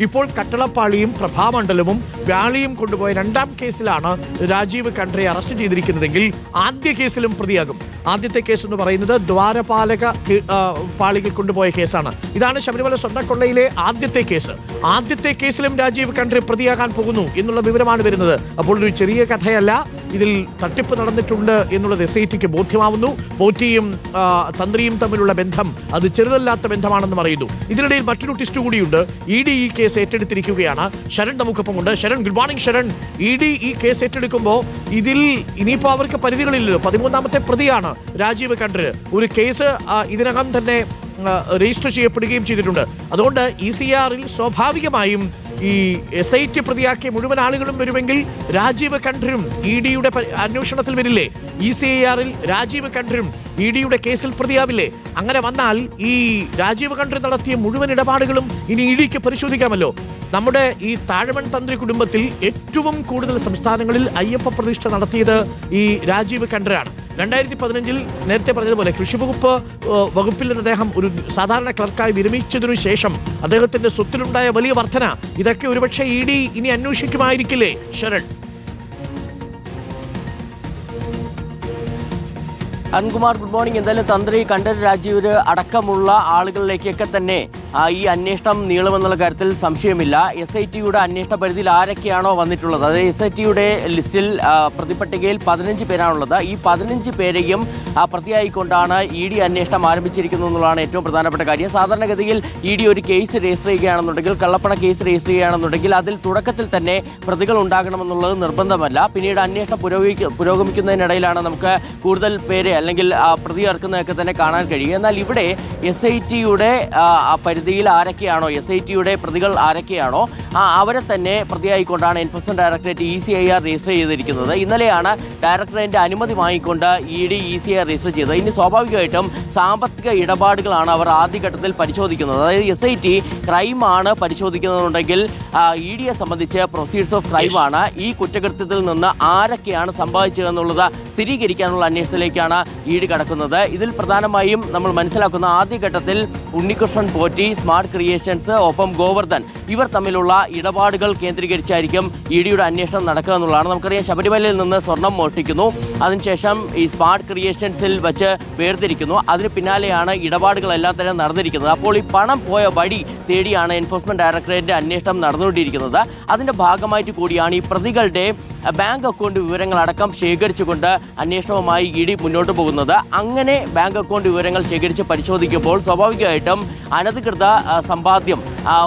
ഇപ്പോൾ കട്ടളപ്പാളിയും പ്രഭാമണ്ഡലവും വ്യാളിയും കൊണ്ടുപോയ രണ്ടാം കേസിലാണ് രാജീവ് ഖണ്ഡ്രയെ അറസ്റ്റ് ചെയ്തിരിക്കുന്നതെങ്കിൽ ആദ്യ കേസിലും പ്രതിയാകും. ആദ്യത്തെ കേസ് എന്ന് പറയുന്നത് ദ്വാരപാലക പാളികൾ കൊണ്ടുപോയ കേസാണ്. ഇതാണ് ശബരിമല സ്വർണ്ണക്കൊള്ളയിലെ ആദ്യത്തെ കേസ്. ആദ്യത്തെ കേസിലും രാജീവ് ഖണ്ഡ്ര പ്രതിയാകാൻ പോകുന്നു എന്നുള്ള വിവരമാണ് വരുന്നത്. അപ്പോൾ ഒരു ചെറിയ കഥയല്ല, ഇതിൽ തട്ടിപ്പ് നടന്നിട്ടുണ്ട് എന്നുള്ളത് SITക്ക് ബോധ്യമാവുന്നു. പോറ്റിയും തന്ത്രിയും തമ്മിലുള്ള ബന്ധം അത് ചെറുതല്ലാത്ത ബന്ധമാണെന്ന് പറയുന്നു. ഇതിനിടയിൽ മറ്റൊരു ട്വിസ്റ്റ് കൂടിയുണ്ട്. ED ഈ കേസ് ഏറ്റെടുത്തിരിക്കുകയാണ്. ശരൺ നമുക്കൊപ്പമുണ്ട്. Sharan, good morning Sharan. ED ഈ കേസ് ഏറ്റെടുക്കുമ്പോൾ ഇതിൽ ഇനിയിപ്പോൾ അവർക്ക് പരിധികളില്ലല്ലോ. 13ാമത്തെ പ്രതിയാണ് രാജീവ് ഖണ്ഡ്ര. ഒരു കേസ് ഇതിനകം തന്നെ രജിസ്റ്റർ ചെയ്യപ്പെടുകയും ചെയ്തിട്ടുണ്ട്. അതുകൊണ്ട് ECRൽ സ്വാഭാവികമായും ഈ SIT പ്രതിയാക്കിയ മുഴുവൻ ആളുകളും വരുമെങ്കിൽ രാജീവ് ഖണ്ഡ്രയും EDയുടെ അന്വേഷണത്തിൽ വരില്ലേ? ECRൽ രാജീവ് ഖണ്ഡ്രയും EDയുടെ കേസിൽ പ്രതിയാവില്ലേ? അങ്ങനെ വന്നാൽ ഈ രാജീവ് ഖണ്ഡ്ര നടത്തിയ മുഴുവൻ ഇടപാടുകളും ഇനി EDക്ക് പരിശോധിക്കാമല്ലോ. നമ്മുടെ ഈ താഴമൺ തന്ത്രി കുടുംബത്തിൽ ഏറ്റവും കൂടുതൽ സംസ്ഥാനങ്ങളിൽ അയ്യപ്പ പ്രതിഷ്ഠ നടത്തിയത് ഈ രാജീവ് ഖണ്ഡ്രയാണ്. 2015 നേരത്തെ പറഞ്ഞതുപോലെ വകുപ്പിൽ നിന്ന് അദ്ദേഹം ഒരു സാധാരണ ക്ലർക്കായി വിരമിച്ചതിനു ശേഷം അദ്ദേഹത്തിന്റെ സ്വത്തിലുണ്ടായ വലിയ വർധന, ഇതൊക്കെ ഒരുപക്ഷെ ED ഇനി അന്വേഷിക്കുമായിരിക്കില്ലേ ശരൺ? Arunkumar, good morning. എന്തായാലും തന്ത്രി കണ്ഠര രാജീവ് അടക്കമുള്ള ആളുകളിലേക്കൊക്കെ തന്നെ ഈ അന്വേഷണം നീളുമെന്നുള്ള കാര്യത്തിൽ സംശയമില്ല. SITയുടെ അന്വേഷണ പരിധിയിൽ ആരൊക്കെയാണോ വന്നിട്ടുള്ളത്, അതായത് SITയുടെ ലിസ്റ്റിൽ പ്രതിപട്ടികയിൽ 15 പേരാണുള്ളത്. ഈ 15 പേരെയും പ്രതിയായിക്കൊണ്ടാണ് ED അന്വേഷണം ആരംഭിച്ചിരിക്കുന്നത് എന്നുള്ളതാണ് ഏറ്റവും പ്രധാനപ്പെട്ട കാര്യം. സാധാരണഗതിയിൽ ED ഒരു കേസ് രജിസ്റ്റർ ചെയ്യുകയാണെന്നുണ്ടെങ്കിൽ, കള്ളപ്പണ കേസ് രജിസ്റ്റർ ചെയ്യുകയാണെന്നുണ്ടെങ്കിൽ അതിൽ തുടക്കത്തിൽ തന്നെ പ്രതികൾ ഉണ്ടാകണമെന്നുള്ളത് നിർബന്ധമല്ല. പിന്നീട് അന്വേഷണം പുരോഗമിക്കുന്നതിനിടയിലാണ് നമുക്ക് കൂടുതൽ പേരെ അല്ലെങ്കിൽ പ്രതി ചേർക്കുന്നതൊക്കെ തന്നെ കാണാൻ കഴിയും. എന്നാൽ ഇവിടെ SITയുടെ പരിധിയിൽ ആരൊക്കെയാണോ, SITയുടെ പ്രതികൾ ആരൊക്കെയാണോ അവരെ തന്നെ പ്രതിയായിക്കൊണ്ടാണ് എൻഫോഴ്സ്മെന്റ് ഡയറക്ടറേറ്റ് ECIR രജിസ്റ്റർ ചെയ്തിരിക്കുന്നത്. ഇന്നലെയാണ് ഡയറക്ടറേറ്റിന്റെ അനുമതി വാങ്ങിക്കൊണ്ട് ED ECIR രജിസ്റ്റർ ചെയ്തത്. ഇനി സ്വാഭാവികമായിട്ടും സാമ്പത്തിക ഇടപാടുകളാണ് അവർ ആദ്യഘട്ടത്തിൽ പരിശോധിക്കുന്നത്. അതായത് SIT ക്രൈമാണ് പരിശോധിക്കുന്നതെന്നുണ്ടെങ്കിൽ EDയെ സംബന്ധിച്ച് പ്രൊസീഡ്സ് ഓഫ് ക്രൈമാണ്. ഈ കുറ്റകൃത്യത്തിൽ നിന്ന് ആരൊക്കെയാണ് സംഭവിച്ചതെന്നുള്ളത് സ്ഥിരീകരിക്കാനുള്ള അന്വേഷണത്തിലേക്കാണ് ED കടക്കുന്നത്. ഇതിൽ പ്രധാനമായും നമ്മൾ മനസ്സിലാക്കുന്ന ആദ്യഘട്ടത്തിൽ ഉണ്ണികൃഷ്ണൻ പോറ്റി, സ്മാർട്ട് ക്രിയേഷൻസ്, ഒപ്പം ഗോവർദ്ധൻ, ഇവർ തമ്മിലുള്ള ഇടപാടുകൾ കേന്ദ്രീകരിച്ചായിരിക്കും EDയുടെ അന്വേഷണം നടക്കുക എന്നുള്ളതാണ്. നമുക്കറിയാം, ശബരിമലയിൽ നിന്ന് സ്വർണം മോഷ്ടിക്കുന്നു, അതിനുശേഷം ഈ സ്മാർട്ട് ക്രിയേഷൻസിൽ വെച്ച് വേർതിരിക്കുന്നു. അതിന് പിന്നാലെയാണ് ഇടപാടുകളെല്ലാം തന്നെ നടന്നിരിക്കുന്നത്. അപ്പോൾ ഈ പണം പോയ വഴി തേടിയാണ് എൻഫോഴ്സ്മെന്റ് ഡയറക്ടറേറ്റിന്റെ അന്വേഷണം നടന്നുകൊണ്ടിരിക്കുന്നത്. അതിന്റെ ഭാഗമായിട്ട് കൂടിയാണ് ഈ പ്രതികളുടെ ബാങ്ക് അക്കൗണ്ട് വിവരങ്ങളടക്കം ശേഖരിച്ചുകൊണ്ട് അന്വേഷണവുമായി ED മുന്നോട്ട് പോകുന്നത്. അങ്ങനെ ബാങ്ക് അക്കൗണ്ട് വിവരങ്ങൾ ശേഖരിച്ച് പരിശോധിക്കുമ്പോൾ സ്വാഭാവികമായിട്ടും അനധികൃത സമ്പാദ്യം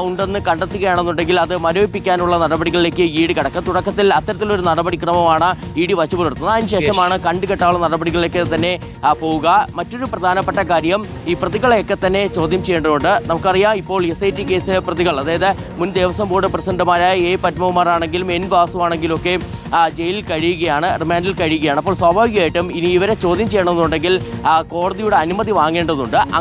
ഉണ്ടെന്ന് കണ്ടെത്തുകയാണെന്നുണ്ടെങ്കിൽ അത് മരവിപ്പിക്കാനുള്ള നടപടികളിലേക്ക് ED കടക്കും. തുടക്കത്തിൽ അത്തരത്തിലൊരു നടപടിക്രമമാണ് ED വച്ചു പുലർത്തുന്നത്. അതിനുശേഷമാണ് കണ്ടുകെട്ടാനുള്ള നടപടികളിലേക്ക് തന്നെ പോവുക. മറ്റൊരു പ്രധാനപ്പെട്ട കാര്യം, ഈ പ്രതികളെയൊക്കെ തന്നെ ചോദ്യം ചെയ്യേണ്ടതുണ്ട്. നമുക്കറിയാം, ഇപ്പോൾ SIT കേസ് പ്രതികൾ, അതായത് മുൻ ദേവസ്വം ബോർഡ് പ്രസിഡന്റുമാരായ A പത്മകുമാർ ആണെങ്കിലും N വാസു ആണെങ്കിലും ഒക്കെ ജയിലിൽ കഴിയുകയാണ്, റിമാൻഡിൽ കഴിയുകയാണ്. അപ്പോൾ സ്വാഭാവികമായിട്ടും ഇനി ഇവരെ ചോദ്യം ചെയ്യണമെന്നുണ്ടെങ്കിൽ കോടതിയുടെ അനുമതി വാങ്ങേണ്ടതുണ്ട്.